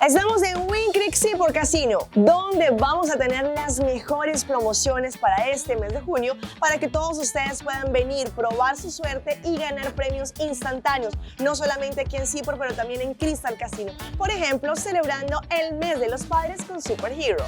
Estamos en Win Creek Seaport Casino, donde vamos a tener las mejores promociones para este mes de junio para que todos ustedes puedan venir, probar su suerte y ganar premios instantáneos, no solamente aquí en Seaport, pero también en Crystal Casino. Por ejemplo, celebrando el mes de los padres con Superhero.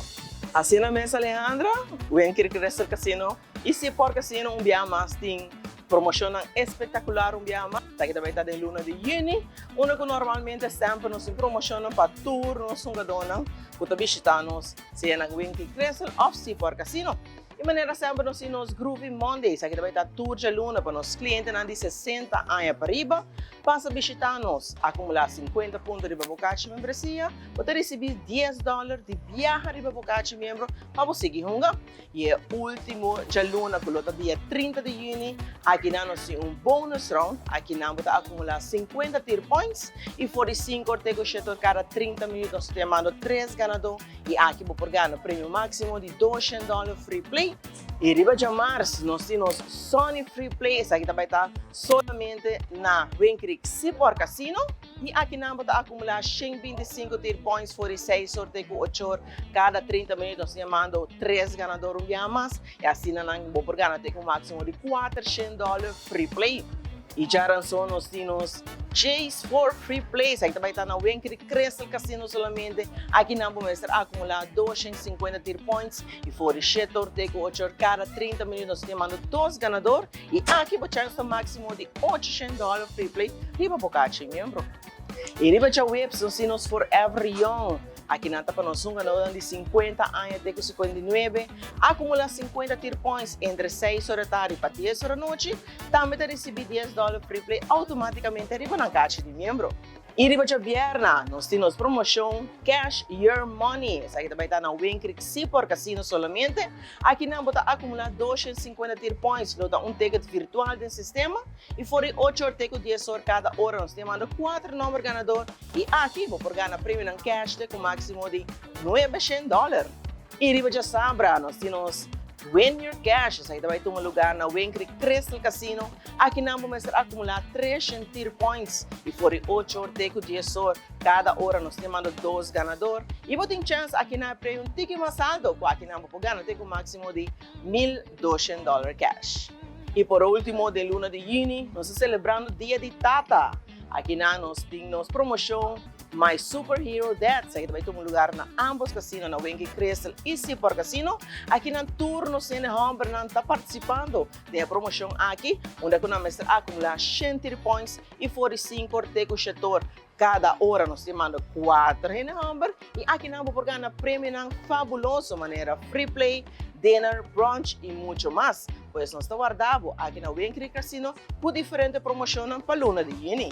Así en la mesa, Alejandra, Win Creek Crystal Casino y Seaport Casino un día más tiene promoción espectacular un día más. Aquí también está de luna de junio, uno que normalmente siempre nos promociona para turnos, un gadona, para visitarnos, se en Win Creek Crystal of Seaport Casino. De maneira sempre nos Groovy Mondays, aqui também está tour de luna para nossos clientes de 60 anos para riba, passa a visitar-nos, acumular 50 pontos de Babocate membresia, para receber $10 de viagem de Babocate membro para você seguir junga. E o último de luna, que é dia 30 de junho, aqui nós temos bonus round, aqui nós vamos acumular 50 tier points e 45 ortego chetor cada 30 minutos, nós temos 3 ganadores e aqui vou por ganhar prêmio máximo de $200 free play. E riba de março, nós temos Sony Free Play, essa aqui também está somente na Win Creek Seaport Casino. E aqui nós vamos acumular 125 tier points, 46 sorteio 8 horas, cada 30 minutos, nós chamando 3 ganadores um dia mais. E assim nós vamos por ganhar um máximo de $400 free play. E já nós temos Chase for Free Plays, aqui também está na Win Creek Crystal Casino solamente. Aqui nós vamos acumular 250 tier points e for 7 sorteio 8 horas, cada 30 minutos nós temos 2 ganadores. E aqui vamos ter um máximo de $800 free play, riba Babocate membro. E riba de webs, nós temos Forever Young. Aqui na etapa nós um ganador de 50 anos até 59, acumula 50 tier points entre 6 horas da tarde para 10 horas da noite, também vai receber $10 free play automaticamente arriba na caixa de membro. E riba de viernes, nós temos promoção Cash Your Money. Essa aqui também está na Win Creek Seaport Casino solamente. Aqui nós vamos acumular 250 tier points, nós dá ticket virtual do sistema e for 8 horas, 10 horas cada hora, nós temos 4 números ganador e aqui vou por ganhar prêmio em cash com máximo de $900. E riba de sábado, nós temos Win Your Cash, essa aí também tem um lugar na Win Creek Crystal Casino. Aqui nós vamos acumular 300 tier points e for 8 horas, 10 horas, cada hora nós temos 2 ganadores. E você tem chance aqui na prêmio um ticket mais alto, aqui nós vamos ganhar um máximo de $1.200 cash. E por último, de luna de junho, nós estamos celebrando o dia de Tata. Aqui nós temos promoção My Superhero Dads. Aqui também tem um lugar na ambos casinos, na Win Creek Crystal e Seaport Casino. Aqui na turno, se não está participando da promoção aqui, onde nós acumular 100 tier points e 45 ortego chetor. Cada hora nós temos 4 hamburger e aqui nós vamos ganhar prêmio de fabulosa maneira, free play, dinner, brunch e muito mais. Pois nós estamos guardando aqui na Win Creek Casino por diferentes promoções para luna de junho.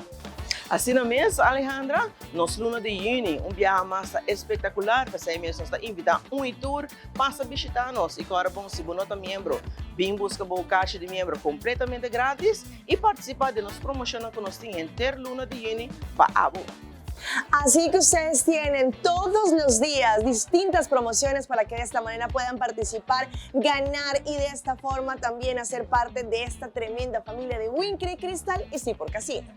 Assim mesmo, Alejandra, nossa luna de junho, viagem mais espetacular, você mesmo está invitando tour, passa a visitar-nos e agora bom, se você é membro, vem buscar o caixa de membro completamente grátis e participar de nossa promoção que nós temos entre luna de junho para Abu. Así que ustedes tienen todos los días distintas promociones para que de esta manera puedan participar, ganar y de esta forma también hacer parte de esta tremenda familia de Win Creek Crystal y Seaport Casino.